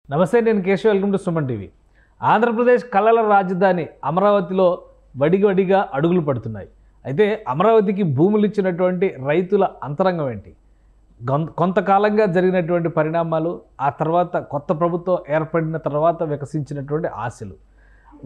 నమస్తే, నేను Keshav. Welcome to Suman TV. Andhra Pradesh కళల రాజధాని అమరావతిలో వడిగా అడుగులు పడుతున్నాయి. అయితే అమరావతికి భూములు ఇచ్చినటువంటి రైతుల అంతరంగం ఏంటి, కొంతకాలంగా జరిగినటువంటి పరిణామాలు, ఆ తర్వాత కొత్త ప్రభుత్వం ఏర్పడిన తర్వాత వికసించినటువంటి ఆశలు,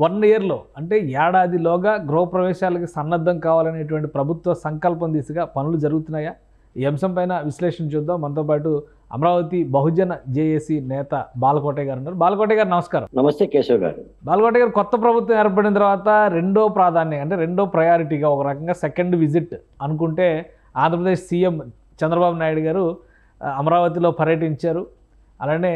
1 ఇయర్లో అంటే ఏడాదిలోగా గృహప్రవేశాలకి సన్నద్ధం కావాలనేటువంటి ప్రభుత్వ సంకల్పం దిశగా పనులు జరుగుతున్నాయా? ఈ అంశంపైన విశ్లేషణ చూద్దాం. మనతో పాటు అమరావతి బహుజన జేఏసీ నేత బాలకోటయ్య గారు ఉన్నారు. బాలకోటయ్య గారు నమస్కారం. నమస్తే కేశవ్ గారు. బాలకోటయ్య గారు, కొత్త ప్రభుత్వం ఏర్పడిన తర్వాత రెండో ప్రాధాన్యం అంటే రెండో ప్రయారిటీగా ఒక రకంగా సెకండ్ విజిట్ అనుకుంటే ఆంధ్రప్రదేశ్ సీఎం చంద్రబాబు నాయుడు గారు అమరావతిలో పర్యటించారు. అలానే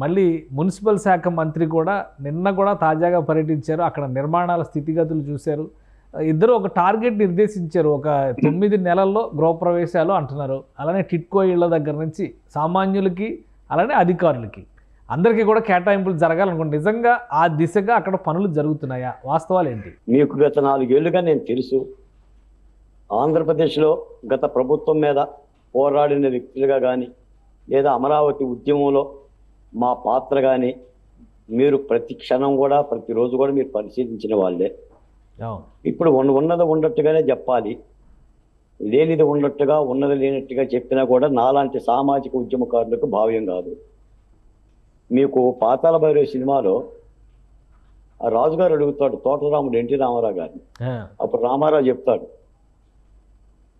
మళ్ళీ మున్సిపల్ శాఖ మంత్రి కూడా నిన్న తాజాగా పర్యటించారు. అక్కడ నిర్మాణాల స్థితిగతులు చూశారు. ఇద్దరు ఒక టార్గెట్ నిర్దేశించారు, ఒక 9 నెలల్లో గృహప్రవేశాలు అంటున్నారు. అలానే టిట్కో ఇళ్ల దగ్గర నుంచి సామాన్యులకి అలానే అధికారులకి అందరికీ కూడా కేటాయింపులు జరగాలనుకుంటే నిజంగా ఆ దిశగా అక్కడ పనులు జరుగుతున్నాయా? వాస్తవాలు ఏంటి? మీకు గత 4 ఏళ్లుగా నేను తెలుసు, ఆంధ్రప్రదేశ్లో గత ప్రభుత్వం మీద పోరాడిన వ్యక్తులుగా కానీ లేదా అమరావతి ఉద్యమంలో మా పాత్ర కానీ మీరు ప్రతి క్షణం కూడా ప్రతిరోజు కూడా మీరు పరిశీలించిన వాళ్ళే. ఇప్పుడు ఉన్నది ఉన్నట్టుగానే చెప్పాలి, లేనిది ఉన్నట్టుగా ఉన్నది లేనట్టుగా చెప్పినా కూడా నాలాంటి సామాజిక ఉద్యమకారులకు భావ్యం కాదు. మీకు పాతాళ భైరవి సినిమాలో ఆ రాజుగారు అడుగుతాడు తోటరాముడు ఎన్టీ రామారావు గారిని. అప్పుడు రామారావు చెప్తాడు,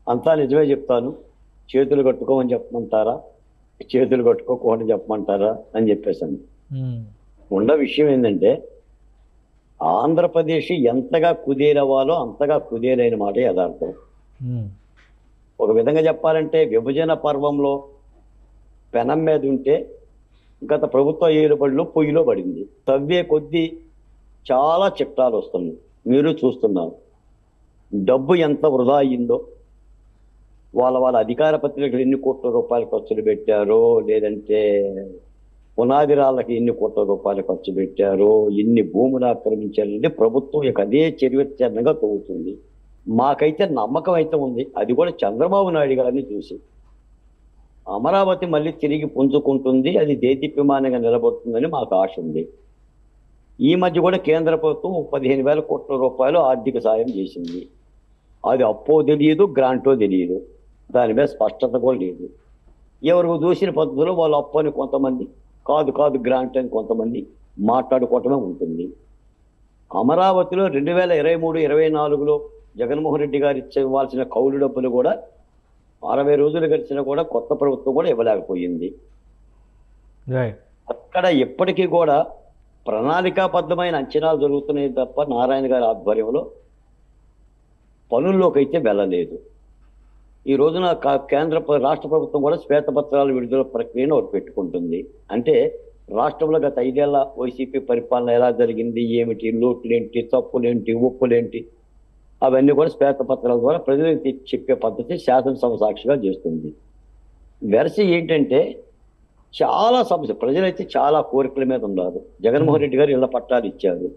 అంతా నిజమే చెప్తాను, చేతులు కట్టుకోమని చెప్పమంటారా, చేతులు కట్టుకోకుండా చెప్పమంటారా అని చెప్పేసాను. ఉన్న విషయం ఏంటంటే ఆంధ్రప్రదేశ్ ఎంతగా కుదేరవాలో అంతగా కుదేరైన మాట యథార్థం. ఒక విధంగా చెప్పాలంటే విభజన పర్వంలో పెనం మీద ఉంటే గత ప్రభుత్వ ఏలుబడిలో పొయ్యిలో పడింది. తవ్వే కొద్దీ చాలా చిట్టాలు వస్తున్నాయి, మీరు చూస్తున్నారు. డబ్బు ఎంత వృధా అయ్యిందో, వాళ్ళ అధికార పత్రికలు ఎన్ని కోట్ల రూపాయలు ఖర్చులు పెట్టారో, లేదంటే పునాది రాళ్ళకి ఎన్ని కోట్ల రూపాయలు ఖర్చు పెట్టారో, ఎన్ని భూములు ఆక్రమించారంటే ప్రభుత్వం ఇక అదే చర్యచరణంగా తవ్వుతుంది. మాకైతే నమ్మకం అయితే ఉంది, అది కూడా చంద్రబాబు నాయుడు గారిని చూసి. అమరావతి మళ్ళీ తిరిగి పుంజుకుంటుంది, అది దేదీప్యమానంగా నిలబడుతుందని మాకు ఆశ ఉంది. ఈ మధ్య కూడా కేంద్ర ప్రభుత్వం 15,000 కోట్ల రూపాయలు ఆర్థిక సాయం చేసింది. అది అప్పో తెలియదు, గ్రాంటో తెలియదు, దాని మీద స్పష్టత కూడా లేదు. ఎవరికి చూసిన పద్ధతిలో వాళ్ళు అప్పు అని కొంతమంది, కాదు గ్రాంట్ అని కొంతమంది మాట్లాడుకోవటమే ఉంటుంది. అమరావతిలో 2023-24లో జగన్మోహన్ రెడ్డి గారు ఇవ్వాల్సిన కౌలు డబ్బులు కూడా 60 రోజులు గడిచినా కూడా కొత్త ప్రభుత్వం కూడా ఇవ్వలేకపోయింది. అక్కడ ఎప్పటికీ కూడా ప్రణాళికాబద్ధమైన అంచనాలు జరుగుతున్నాయి తప్ప నారాయణ గారి ఆధ్వర్యంలో పనుల్లోకి అయితే వెళ్ళలేదు. ఈ రోజున రాష్ట్ర ప్రభుత్వం కూడా శ్వేతపత్రాల విడుదల ప్రక్రియను ఒకటి పెట్టుకుంటుంది. అంటే రాష్ట్రంలో గత 5 ఏళ్ల వైసీపీ పరిపాలన ఎలా జరిగింది, ఏమిటి, లోటులేంటి, తప్పులేంటి, ఒప్పులేంటి, అవన్నీ కూడా శ్వేతపత్రాల ద్వారా ప్రజలకు చెప్పే పద్ధతి శాసనసభ సాక్షిగా చేస్తుంది. వెరసి ఏంటంటే చాలా సమస్య, ప్రజలైతే చాలా కోరికల మీద ఉన్నారు. జగన్మోహన్ రెడ్డి గారు ఇళ్ల పట్టాలు ఇచ్చారు,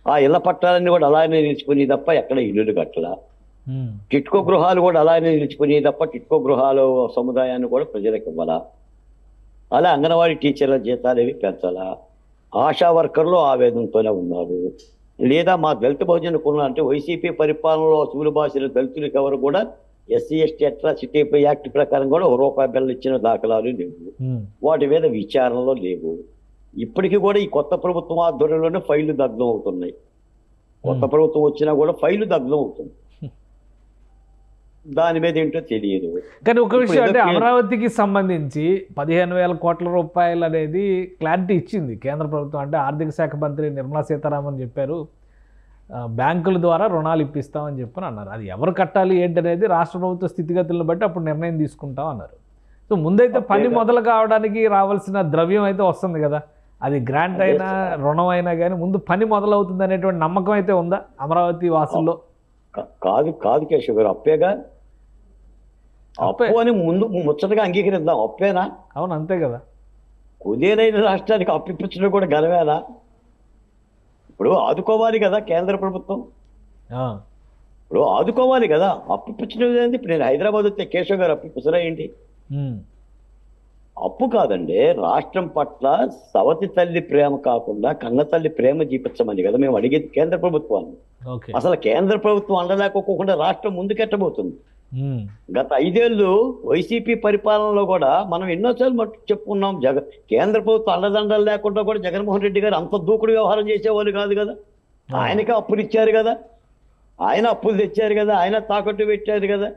ఆ ఇళ్ల పట్టాలన్నీ కూడా అలానే నిలిచిపోయి తప్ప ఎక్కడ ఇల్లులు కట్టలా. టిట్కో గృహాలు కూడా అలానే నిలిచిపోయి తప్ప టిట్కో గృహాలు సముదాయాన్ని కూడా ప్రజలకు ఇవ్వాలా. అలా అంగన్వాడీ టీచర్ల జీతాలు ఏవి పెంచాలా. ఆశా వర్కర్లు ఆవేదనతోనే ఉన్నారు. లేదా మా దళిత బహుజన కులం అంటే వైసీపీ పరిపాలనలో అసూలు భాషల దళితులకు ఎవరు కూడా ఎస్సీ ఎస్టీ అట్రాసిటీ యాక్ట్ ప్రకారం కూడా ₹1 బిల్లు ఇచ్చిన దాఖలాలు లేవు, వాటి మీద విచారణలో లేవు. ఇప్పటికీ కూడా ఈ కొత్త ప్రభుత్వం ఆధ్వర్యంలోనే ఫైళ్లు దగ్ధం అవుతున్నాయి. కొత్త ప్రభుత్వం వచ్చినా కూడా ఫైళ్లు దగ్ధం అవుతుంది, దాని మీద ఏంటో తెలియదు. కానీ ఒక విషయం అంటే అమరావతికి సంబంధించి 15,000 కోట్ల రూపాయలు అనేది క్లారిటీ ఇచ్చింది కేంద్ర ప్రభుత్వం. అంటే ఆర్థిక శాఖ మంత్రి నిర్మలా సీతారామన్ చెప్పారు, బ్యాంకుల ద్వారా రుణాలు ఇప్పిస్తామని చెప్పని అన్నారు. అది ఎవరు కట్టాలి ఏంటనేది రాష్ట్ర ప్రభుత్వ స్థితిగతులను బట్టి అప్పుడు నిర్ణయం తీసుకుంటాం అన్నారు. సో ముందైతే పని మొదలు కావడానికి రావాల్సిన ద్రవ్యం అయితే వస్తుంది కదా, అది గ్రాంట్ అయినా రుణం అయినా కానీ ముందు పని మొదలవుతుంది అనేటువంటి నమ్మకం అయితే ఉందా అమరావతి వాసుల్లో? కాదు కేశవ్ గారు, అప్పేగా. అప్పు అని ముందు ముచ్చటగా అంగీకరిద్దాం, అప్పేనా? అవును, అంతే కదా. కుదేరైన రాష్ట్రానికి అప్పిపించడం కూడా గలవేనా? ఇప్పుడు ఆదుకోవాలి కదా కేంద్ర ప్రభుత్వం, ఇప్పుడు ఆదుకోవాలి కదా. అప్పిపించడం ఏంటి? ఇప్పుడు నేను హైదరాబాద్ వస్తే కేశవ్ గారు అప్పిపించరా ఏంటి? అప్పు కాదండి, రాష్ట్రం పట్ల సవతి తల్లి ప్రేమ కాకుండా కన్న తల్లి ప్రేమ చూపించమని కదా మేము అడిగేది కేంద్ర ప్రభుత్వాన్ని. ఓకే. అసలు కేంద్ర ప్రభుత్వం అండలేకపోకుండా రాష్ట్రం ముందుకెట్టబోతుంది. గత 5 ఏళ్ళు వైసీపీ పరిపాలనలో కూడా మనం ఎన్నోసార్లు చెప్పుకున్నాం, కేంద్ర ప్రభుత్వం అండదండలు లేకుండా కూడా జగన్మోహన్ రెడ్డి గారు అంత దూకుడు వ్యవహారం చేసేవాళ్ళు కాదు కదా. ఆయనకే అప్పులు ఇచ్చారు కదా, ఆయన అప్పులు తెచ్చారు కదా, ఆయన తాకట్టు పెట్టారు కదా.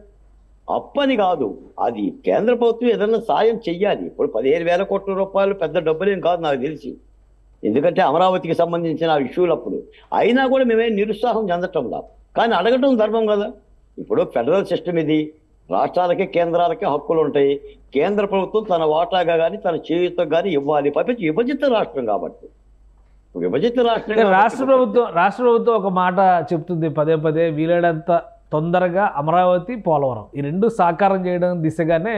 అప్పని కాదు, అది కేంద్ర ప్రభుత్వం ఏదైనా సాయం చెయ్యాలి. ఇప్పుడు 15,000 కోట్ల రూపాయలు పెద్ద డబ్బులేం కాదు నాకు తెలిసి, ఎందుకంటే అమరావతికి సంబంధించిన ఇష్యూలు అప్పుడు. అయినా కూడా మేమేం నిరుత్సాహం చెందటంలా, కానీ అడగటం ధర్మం కదా. ఇప్పుడు ఫెడరల్ సిస్టమ్ ఇది, రాష్ట్రాలకి కేంద్రాలకి హక్కులు ఉంటాయి. కేంద్ర ప్రభుత్వం తన వాటాగా కానీ తన చేయుతో కానీ ఇవ్వాలి. పైపించి విభజిత రాష్ట్రం కాబట్టి, విభజిత రాష్ట్రం రాష్ట్ర ప్రభుత్వం ఒక మాట చెప్తుంది పదే పదే, వీలైనంత తొందరగా అమరావతి, పోలవరం ఈ రెండు సాకారం చేయడం దిశగానే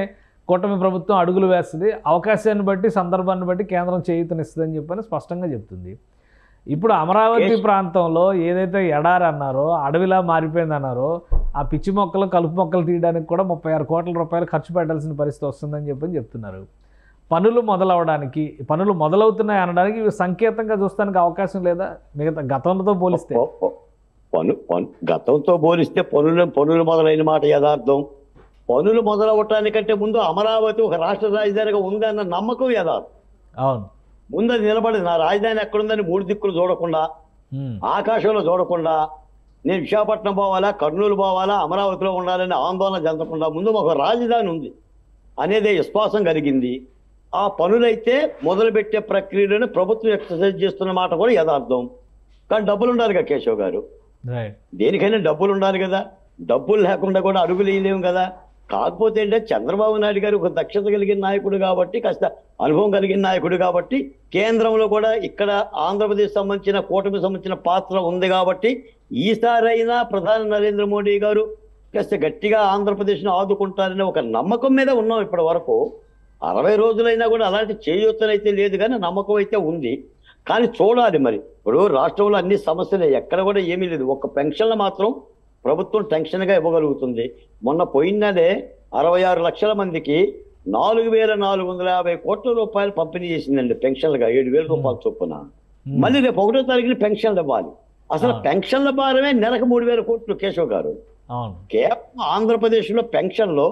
కూటమి ప్రభుత్వం అడుగులు వేస్తుంది. అవకాశాన్ని బట్టి, సందర్భాన్ని బట్టి కేంద్రం చేయూతనిస్తుందని చెప్పని స్పష్టంగా చెప్తుంది. ఇప్పుడు అమరావతి ప్రాంతంలో ఏదైతే ఎడారి అన్నారో, అడవిలా మారిపోయింది అన్నారో, ఆ పిచ్చి మొక్కలు, కలుపు మొక్కలు తీయడానికి కూడా 36 కోట్ల రూపాయలు ఖర్చు పెట్టాల్సిన పరిస్థితి వస్తుందని చెప్తున్నారు. పనులు మొదలవడానికి, పనులు మొదలవుతున్నాయి అనడానికి ఇవి సంకేతంగా చూస్తానికి అవకాశం లేదా మిగతా గతంతో పోలిస్తే? గతంతో పోలిస్తే పనులు మొదలైన మాట యథార్థం. పనులు మొదలవటానికంటే ముందు అమరావతి ఒక రాష్ట్ర రాజధానిగా ఉందన్న నమ్మకం యథార్థం. అవును, ముందు అది నిలబడింది. నా రాజధాని ఎక్కడుందని 3 దిక్కులు చూడకుండా, ఆకాశంలో చూడకుండా, నేను విశాఖపట్నం పోవాలా, కర్నూలు పోవాలా, అమరావతిలో ఉండాలని ఆందోళన చెందకుండా ముందు ఒక రాజధాని ఉంది అనేదే విశ్వాసం కలిగింది. ఆ పనులైతే మొదలుపెట్టే ప్రక్రియలను ప్రభుత్వం ఎక్సర్సైజ్ చేస్తున్న మాట కూడా యథార్థం. కానీ డబ్బులు ఉండాలి కదా కేశవ్ గారు, దేనికైనా డబ్బులు ఉండాలి కదా. డబ్బులు లేకుండా కూడా అడుగులు వేయలేము కదా. కాకపోతే అంటే చంద్రబాబు నాయుడు గారు ఒక దక్షత కలిగిన నాయకుడు కాబట్టి, కాస్త అనుభవం కలిగిన నాయకుడు కాబట్టి, కేంద్రంలో కూడా ఇక్కడ ఆంధ్రప్రదేశ్ సంబంధించిన కూటమికి సంబంధించిన పాత్ర ఉంది కాబట్టి, ఈసారైనా ప్రధాని నరేంద్ర మోడీ గారు కాస్త గట్టిగా ఆంధ్రప్రదేశ్ను ఆదుకుంటారనే ఒక నమ్మకం మీద ఉన్నాం ఇప్పటి వరకు. 60 రోజులైనా కూడా అలాంటి చేయూతనైతే లేదు, కానీ నమ్మకం అయితే ఉంది. కానీ చూడాలి మరి. ఇప్పుడు రాష్ట్రంలో అన్ని సమస్యలే, ఎక్కడ కూడా ఏమీ లేదు. ఒక్క పెన్షన్లు మాత్రం ప్రభుత్వం టెన్షన్గా ఇవ్వగలుగుతుంది. మొన్న పోయినదే 66 లక్షల మందికి 4,450 కోట్ల రూపాయలు పంపిణీ చేసిందండి పెన్షన్లుగా, 7,000 రూపాయల చొప్పున. మళ్ళీ రేపు 1వ తారీఖున పెన్షన్లు ఇవ్వాలి. అసలు పెన్షన్ల భారమే నెలకు 3,000 కోట్లు కేశవ్ గారు. కేవలం ఆంధ్రప్రదేశ్లో పెన్షన్లో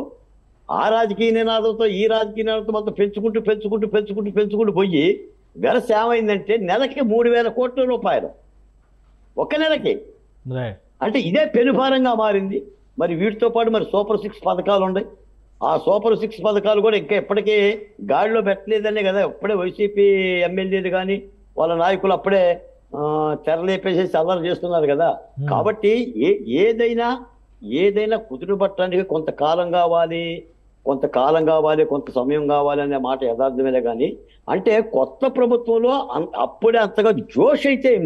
ఆ రాజకీయ నినాదంతో ఈ రాజకీయ నినాదంతో మొత్తం పెంచుకుంటూ పోయి వెరస ఏమైందంటే నెలకి 3,000 కోట్ల రూపాయలు ఒక నెలకి. అంటే ఇదే పెనుభారంగా మారింది. మరి వీటితో పాటు మరి సూపర్ 6 పథకాలు ఉన్నాయి. ఆ సూపర్ 6 పథకాలు కూడా ఇంకా ఎప్పటికీ గాడిలో పెట్టలేదనే కదా. అప్పుడే వైసీపీ ఎమ్మెల్యేలు కానీ వాళ్ళ నాయకులు అప్పుడే తెరలేపేసేసి అల్లరి చేస్తున్నారు కదా. కాబట్టి ఏదైనా కుదురుబట్టడానికి కొంతకాలం కావాలి, కొంత సమయం కావాలి అనే మాట యథార్థమేలే. కానీ అంటే కొత్త ప్రభుత్వంలో అప్పుడే అంతగా జోష్ అయితే ఏం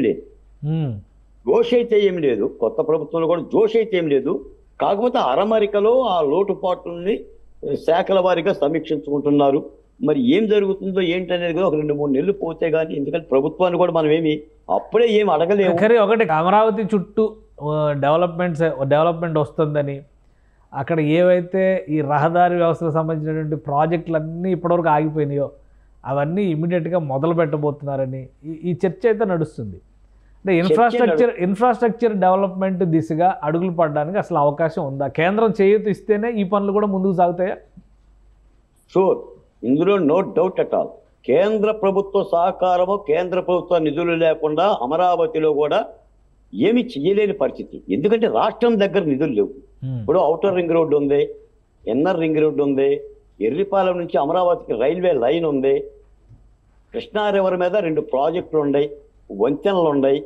లేదు. కొత్త ప్రభుత్వంలో కూడా జోష్ అయితే ఏం లేదు. కాకపోతే అరమరికలో ఆ లోటుపాట్లని శాఖల వారీగా సమీక్షించుకుంటున్నారు. మరి ఏం జరుగుతుందో ఏంటనేది కూడా ఒక 2-3 నెలలు పోతే కానీ, ఎందుకంటే ప్రభుత్వాన్ని కూడా మనం అప్పుడే ఏమి అడగలేము. ఒకటి అమరావతి చుట్టూ డెవలప్మెంట్ వస్తుందని, అక్కడ ఏవైతే ఈ రహదారి వ్యవస్థకు సంబంధించినటువంటి ప్రాజెక్టులన్నీ ఇప్పటివరకు ఆగిపోయినాయో అవన్నీ ఇమీడియట్గా మొదలు పెట్టబోతున్నారని ఈ చర్చ అయితే నడుస్తుంది. అంటే ఇన్ఫ్రాస్ట్రక్చర్ డెవలప్మెంట్ దిశగా అడుగులు పడడానికి అసలు అవకాశం ఉందా? కేంద్రం చేయూత ఇస్తేనే ఈ పనులు కూడా ముందుకు సాగుతాయా? షూర్, ఇందులో నో డౌట్ అట్ ఆల్. కేంద్ర ప్రభుత్వ సహకారము, కేంద్ర ప్రభుత్వ నిధులు లేకుండా అమరావతిలో కూడా ఏమి చేయలేని పరిస్థితి. ఎందుకంటే రాష్ట్రం దగ్గర నిధులు లేవు. ఇప్పుడు ఔటర్ రింగ్ రోడ్డు ఉంది, ఇన్నర్ రింగ్ రోడ్డు ఉంది, ఎర్రిపాలెం నుంచి అమరావతికి రైల్వే లైన్ ఉంది, కృష్ణా రివర్ మీద 2 ప్రాజెక్టులు ఉన్నాయి, వంతెనలు ఉన్నాయి,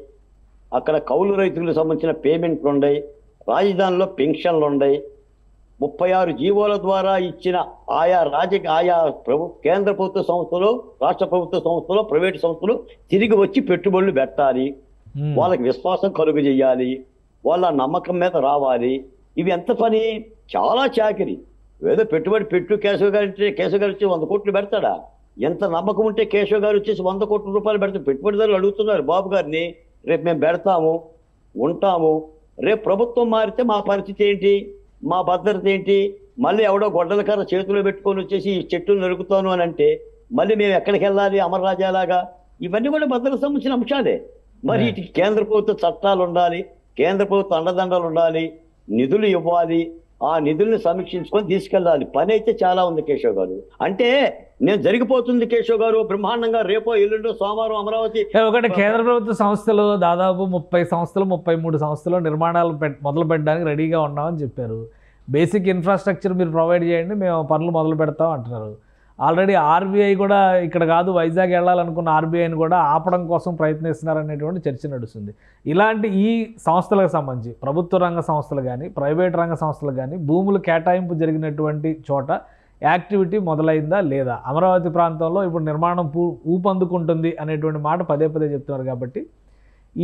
అక్కడ కౌలు రైతులకు సంబంధించిన పేమెంట్లు ఉన్నాయి, రాజధానిలో పెన్షన్లు ఉన్నాయి, 36 జీవోల ద్వారా ఇచ్చిన ఆయా కేంద్ర ప్రభుత్వ సంస్థలు, రాష్ట్ర ప్రభుత్వ సంస్థలు, ప్రైవేటు సంస్థలు తిరిగి వచ్చి పెట్టుబడులు పెట్టాలి, వాళ్ళకి విశ్వాసం కలుగు చేయాలి, వాళ్ళ నమ్మకం మీద రావాలి. ఇవి ఎంత పని, చాలా చాకిరి. ఏదో పెట్టుబడి కేశవ్ గారు వచ్చి 100 కోట్లు పెడతాడా? ఎంత నమ్మకం ఉంటే కేశవ్ గారు వచ్చేసి 100 కోట్ల రూపాయలు పెడతారు. పెట్టుబడిదారులు అడుగుతున్నారు బాబు గారిని, రేపు మేము పెడతాము, ఉంటాము, రేపు ప్రభుత్వం మారితే మా పరిస్థితి ఏంటి, మా భద్రత ఏంటి, మళ్ళీ ఎవడో గొడ్డల కర్ర చేతిలో పెట్టుకొని వచ్చేసి ఈ చెట్టును నరుకుతాను అని అంటే మళ్ళీ మేము ఎక్కడికి వెళ్ళాలి అమరరాజాలాగా? ఇవన్నీ కూడా భద్రతకు సంబంధించిన అంశాలే. మరి వీటికి కేంద్ర ప్రభుత్వ చట్టాలు ఉండాలి, కేంద్ర ప్రభుత్వ అండదండలు ఉండాలి, నిధులు ఇవ్వాలి, ఆ నిధుల్ని సమీక్షించుకొని తీసుకెళ్ళాలి. పని అయితే చాలా ఉంది కేశవ్ గారు. అంటే నేను జరిగిపోతుంది కేశవ్ గారు బ్రహ్మాండంగా, రేపో ఎల్లుండో సోమవారం అమరావతి. ఒకటి కేంద్ర ప్రభుత్వ సంస్థలు దాదాపు 30 సంస్థలు 33 సంస్థలు నిర్మాణాలు మొదలు పెట్టడానికి రెడీగా ఉన్నామని చెప్పారు. బేసిక్ ఇన్ఫ్రాస్ట్రక్చర్ మీరు ప్రొవైడ్ చేయండి, మేము పనులు మొదలు పెడతాం అంటున్నారు. ఆల్రెడీ ఆర్బీఐ కూడా ఇక్కడ కాదు వైజాగ్ వెళ్ళాలనుకున్న ఆర్బీఐని కూడా ఆపడం కోసం ప్రయత్నిస్తున్నారనేటువంటి చర్చ నడుస్తుంది. ఇలాంటి ఈ సంస్థలకు సంబంధించి ప్రభుత్వ రంగ సంస్థలు కానీ ప్రైవేట్ రంగ సంస్థలు కానీ భూములు కేటాయింపు జరిగినటువంటి చోట యాక్టివిటీ మొదలైందా లేదా? అమరావతి ప్రాంతంలో ఇప్పుడు నిర్మాణం ఊపందుకుంటుంది అనేటువంటి మాట పదే పదే చెప్తున్నారు. కాబట్టి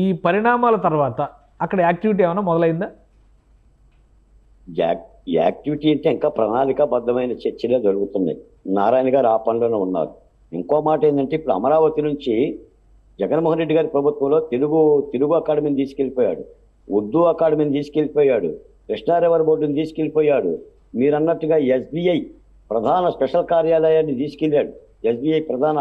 ఈ పరిణామాల తర్వాత అక్కడ యాక్టివిటీ ఏమైనా మొదలైందా? యాక్టివిటీ అంటే ఇంకా ప్రణాళికాబద్ధమైన చర్చలే జరుగుతున్నాయి. నారాయణ గారు ఆ పనిలోనే ఉన్నారు. ఇంకో మాట ఏంటంటే ఇప్పుడు అమరావతి నుంచి జగన్మోహన్ రెడ్డి గారి ప్రభుత్వంలో తెలుగు అకాడమీని తీసుకెళ్ళిపోయాడు, ఉర్దూ అకాడమీని తీసుకెళ్ళిపోయాడు, కృష్ణారివర్ బోర్డుని తీసుకెళ్ళిపోయాడు, మీరు అన్నట్టుగా ఎస్బీఐ ప్రధాన స్పెషల్ కార్యాలయాన్ని తీసుకెళ్ళాడు, ఎస్బీఐ ప్రధాన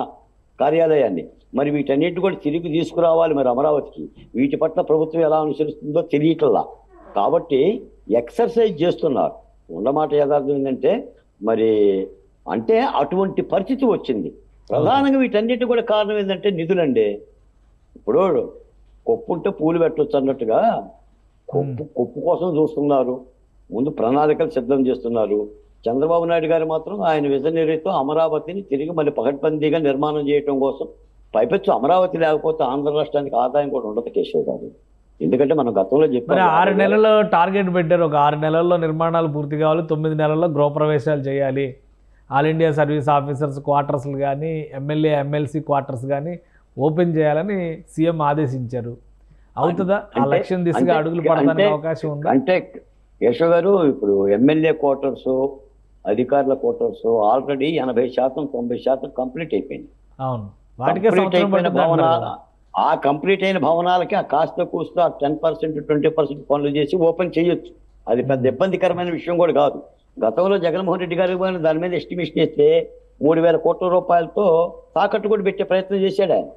కార్యాలయాన్ని. మరి వీటన్నిటి కూడా తిరిగి తీసుకురావాలి మరి అమరావతికి. వీటి పట్ల ప్రభుత్వం ఎలా అనుసరిస్తుందో తెలియట్లా. కాబట్టి ఎక్సర్సైజ్ చేస్తున్నారు. ఉన్నమాట యథార్థం ఏంటంటే మరి అంటే అటువంటి పరిస్థితి వచ్చింది. ప్రధానంగా వీటన్నిటి కూడా కారణం ఏంటంటే నిధులండి. ఇప్పుడు కొప్పు ఉంటే పూలు పెట్టవచ్చు అన్నట్టుగా కొప్పు కోసం చూస్తున్నారు, ముందు ప్రణాళికలు సిద్ధం చేస్తున్నారు. చంద్రబాబు నాయుడు గారు మాత్రం ఆయన విజనరీతో అమరావతిని తిరిగి మళ్ళీ పకడ్బందీగా నిర్మాణం చేయడం కోసం. పైపెచ్చు అమరావతి లేకపోతే ఆంధ్ర రాష్ట్రానికి ఆదాయం కూడా ఉండదు కేశవ్ గారు. ఎందుకంటే మనం గతంలో చెప్పారు 6 నెలల్లో టార్గెట్ పెట్టారు. ఒక 6 నెలల్లో నిర్మాణాలు పూర్తి కావాలి, 9 నెలల్లో గృహప్రవేశాలు చేయాలి, ఆల్ ఇండియా సర్వీస్ ఆఫీసర్స్ క్వార్టర్స్లు కానీ ఎమ్మెల్యే ఎమ్మెల్సీ క్వార్టర్స్ కానీ ఓపెన్ చేయాలని సీఎం ఆదేశించారు. అవుతుందా? ఆ లక్ష్యం దిశగా అడుగులు పడడానికి అవకాశం ఉందా? అంటే కేశవ్ గారు ఇప్పుడు ఎమ్మెల్యే క్వార్టర్స్ అధికారుల క్వార్టర్స్ ఆల్రెడీ 80% 90% కంప్లీట్ అయిపోయింది. అవును, ఆ కంప్లీట్ అయిన భవనాలకి ఆ కాస్త కూస్త 10% 20% పనులు చేసి ఓపెన్ చేయొచ్చు. అది పెద్ద ఇబ్బందికరమైన విషయం కూడా కాదు. గతంలో జగన్మోహన్ రెడ్డి గారు దాని మీద ఎస్టిమేషన్ ఇస్తే 3,000 కోట్ల రూపాయలతో తాకట్టు కూడా పెట్టే ప్రయత్నం చేశాడు ఆయన.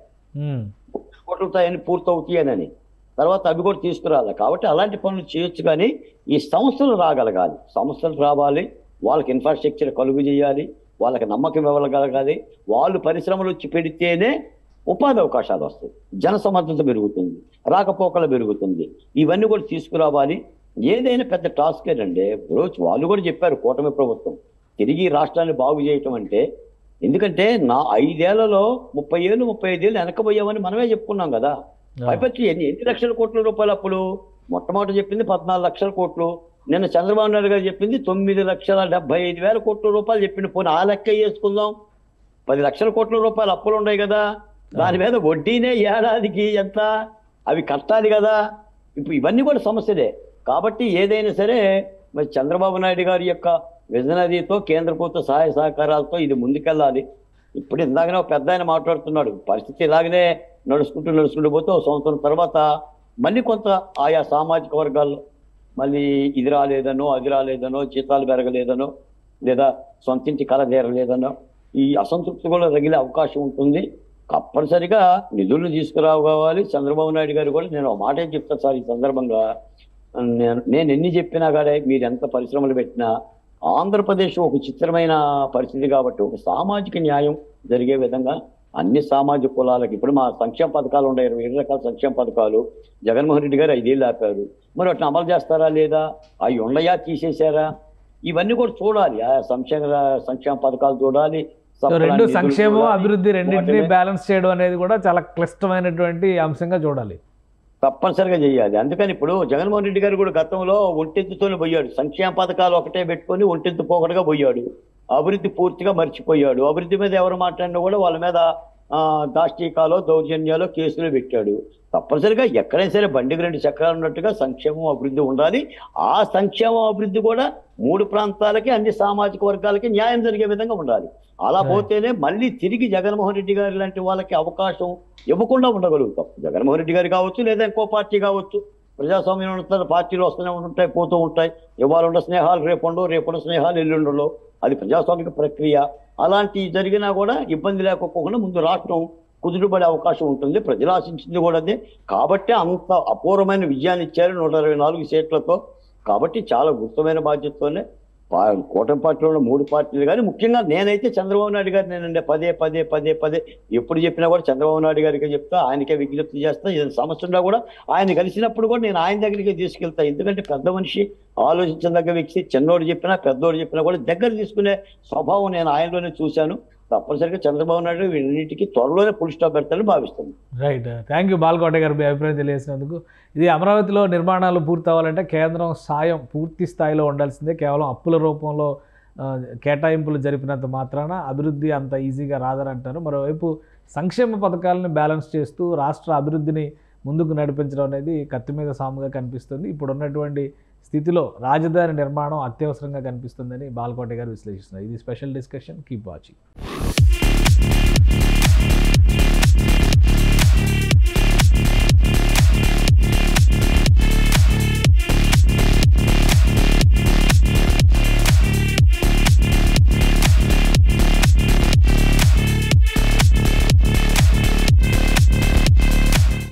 కోట్లతో అవన్నీ పూర్తవుతాయనని. తర్వాత అవి కూడా తీసుకురాలి. కాబట్టి అలాంటి పనులు చేయొచ్చు. కానీ ఈ సంస్థలు రాగలగాలి, సంస్థలు రావాలి, వాళ్ళకి ఇన్ఫ్రాస్ట్రక్చర్ కలుగు చేయాలి, వాళ్ళకి నమ్మకం ఇవ్వగలగాలి. వాళ్ళు పరిశ్రమలు వచ్చి పెడితేనే ఉపాధి అవకాశాలు వస్తాయి, జనసమర్థత పెరుగుతుంది, రాకపోకలు పెరుగుతుంది. ఇవన్నీ కూడా తీసుకురావాలి. ఏదైనా పెద్ద టాస్కేనండి. ఇప్పుడు వాళ్ళు కూడా చెప్పారు కూటమి ప్రభుత్వం తిరిగి రాష్ట్రాన్ని బాగు చేయటం అంటే. ఎందుకంటే నా 5 ఏళ్లలో 30 ఏళ్ళు 35 ఏళ్ళు వెనకపోయామని మనమే చెప్పుకున్నాం కదా. పైపచ్చి ఎన్ని లక్షల కోట్ల రూపాయలు అప్పుడు మొట్టమొదటి చెప్పింది 14 లక్షల కోట్లు. నిన్న చంద్రబాబు నాయుడు గారు చెప్పింది 9,75,000 కోట్ల రూపాయలు చెప్పింది. పోనీ ఆ లెక్క వేసుకుందాం, 10 లక్షల కోట్ల రూపాయలు అప్పులు ఉన్నాయి కదా, దాని మీద వడ్డీనే ఏడాదికి ఎంత, అవి కట్టాలి కదా. ఇప్పుడు ఇవన్నీ కూడా సమస్యలే. కాబట్టి ఏదైనా సరే మరి చంద్రబాబు నాయుడు గారి యొక్క విజనరీతో కేంద్ర ప్రభుత్వ సహాయ సహకారాలతో ఇది ముందుకెళ్ళాలి. ఇప్పుడు ఇందాకనే ఒక పెద్ద ఆయన మాట్లాడుతున్నాడు, పరిస్థితి ఇలాగనే నడుచుకుంటూ పోతే 1 సంవత్సరం తర్వాత మళ్ళీ కొంత ఆయా సామాజిక వర్గాల్లో మళ్ళీ ఇది రాలేదనో అది రాలేదనో జీతాలు పెరగలేదనో లేదా సొంతింటి కళ తీరలేదనో ఈ అసంతృప్తి కూడా రగిలే అవకాశం ఉంటుంది. తప్పనిసరిగా నిధులను తీసుకురావాలి. చంద్రబాబు నాయుడు గారు కూడా నేను ఒక మాట చెప్తాను సార్ ఈ సందర్భంగా, నేను ఎన్ని చెప్పినా కానీ మీరు ఎంత పరిశ్రమలు పెట్టినా ఆంధ్రప్రదేశ్ ఒక చిత్రమైన పరిస్థితి. కాబట్టి ఒక సామాజిక న్యాయం జరిగే విధంగా అన్ని సామాజిక కులాలకి ఇప్పుడు మా సంక్షేమ పథకాలు ఉన్నాయి, 20 రకాల సంక్షేమ పథకాలు జగన్మోహన్ రెడ్డి గారు 5 ఏళ్ళు ఆపారు. మరి వాటిని అమలు చేస్తారా లేదా, అవి ఉండయా తీసేశారా, ఇవన్నీ కూడా చూడాలి. ఆ సంక్షేమ పథకాలు చూడాలి. రెండు సంక్షేమం అభివృద్ధి రెండింటినీ బ్యాలెన్స్ చేయడం అనేది కూడా చాలా క్లిష్టమైనటువంటి అంశంగా చూడాలి. తప్పనిసరిగా చేయాలి. అందుకని ఇప్పుడు జగన్మోహన్ రెడ్డి గారు కూడా గతంలో ఒంటెత్తుతోనే పోయాడు. సంక్షేమ పథకాలు ఒకటే పెట్టుకొని ఒంటెత్తు పోకడగా పోయాడు. అభివృద్ధి పూర్తిగా మర్చిపోయాడు. అభివృద్ధి మీద ఎవరు మాట్లాడినా కూడా వాళ్ళ మీద దాష్టీకాలో దౌర్జన్యాలో కేసులు పెట్టాడు. తప్పనిసరిగా ఎక్కడైనా సరే బండికి 2 చక్రాలు ఉన్నట్టుగా సంక్షేమం అభివృద్ధి ఉండాలి. ఆ సంక్షేమం అభివృద్ధి కూడా 3 ప్రాంతాలకి అన్ని సామాజిక వర్గాలకి న్యాయం జరిగే విధంగా ఉండాలి. అలా పోతేనే మళ్ళీ తిరిగి జగన్మోహన్ రెడ్డి గారి లాంటి వాళ్ళకి అవకాశం ఇవ్వకుండా ఉండగలుగుతాం. జగన్మోహన్ రెడ్డి గారు కావచ్చు లేదా ఇంకో పార్టీ కావచ్చు, ప్రజాస్వామ్యం ఉన్న పార్టీలు వస్తూనే ఉంటాయి, పోతూ ఉంటాయి. ఇవాళ ఉన్న స్నేహాలు రేపుండ స్నేహాలు ఎల్లుండలో, అది ప్రజాస్వామిక ప్రక్రియ. అలాంటి జరిగినా కూడా ఇబ్బంది లేకపోకుండా ముందు రాష్ట్రం కుదుటపడే అవకాశం ఉంటుంది. ప్రజలు ఆశించింది కూడా అదే. కాబట్టి అంత అపూర్వమైన విజయాన్ని ఇచ్చారు 124 సీట్లతో. కాబట్టి చాలా గుర్తమైన బాధ్యతతోనే కూటమి పార్టీలో ఉన్న 3 పార్టీలు కానీ ముఖ్యంగా నేనైతే చంద్రబాబు నాయుడు గారు నేనండి పదే ఎప్పుడు చెప్పినా కూడా చంద్రబాబు నాయుడు గారికి చెప్తా, ఆయనకే విజ్ఞప్తి చేస్తా. ఏదైనా సమస్య ఉన్నా కూడా ఆయన కలిసినప్పుడు కూడా నేను ఆయన దగ్గరికి తీసుకెళ్తా. ఎందుకంటే పెద్ద మనిషి, ఆలోచించదగ్గ వ్యక్తి, చిన్నోడు చెప్పినా పెద్దోడు చెప్పినా కూడా దగ్గర తీసుకునే స్వభావం నేను ఆయనలోనే చూశాను. తప్పనిసరిగా చంద్రబాబు నాయుడు వీళ్ళన్నిటికీ త్వరలోనే ఫుల్ స్టాప్ పెడతారని భావిస్తుంది. రైట్, థ్యాంక్ యూ బాలకోట గారు, మీ అభిప్రాయం తెలియజేసినందుకు. ఇది అమరావతిలో నిర్మాణాలు పూర్తి అవ్వాలంటే కేంద్రం సాయం పూర్తి స్థాయిలో ఉండాల్సిందే. కేవలం అప్పుల రూపంలో కేటాయింపులు జరిపినంత మాత్రాన అభివృద్ధి అంత ఈజీగా రాదని అంటారు. మరోవైపు సంక్షేమ పథకాలను బ్యాలెన్స్ చేస్తూ రాష్ట్ర అభివృద్ధిని ముందుకు నడిపించడం అనేది కత్తి మీద సాముగా కనిపిస్తుంది. ఇప్పుడున్నటువంటి స్థితిలో రాజధాని నిర్మాణం అత్యవసరంగా కనిపిస్తుందని బాలకోట గారు విశ్లేషిస్తున్నారు. ఇది స్పెషల్ డిస్కషన్. Keep watching.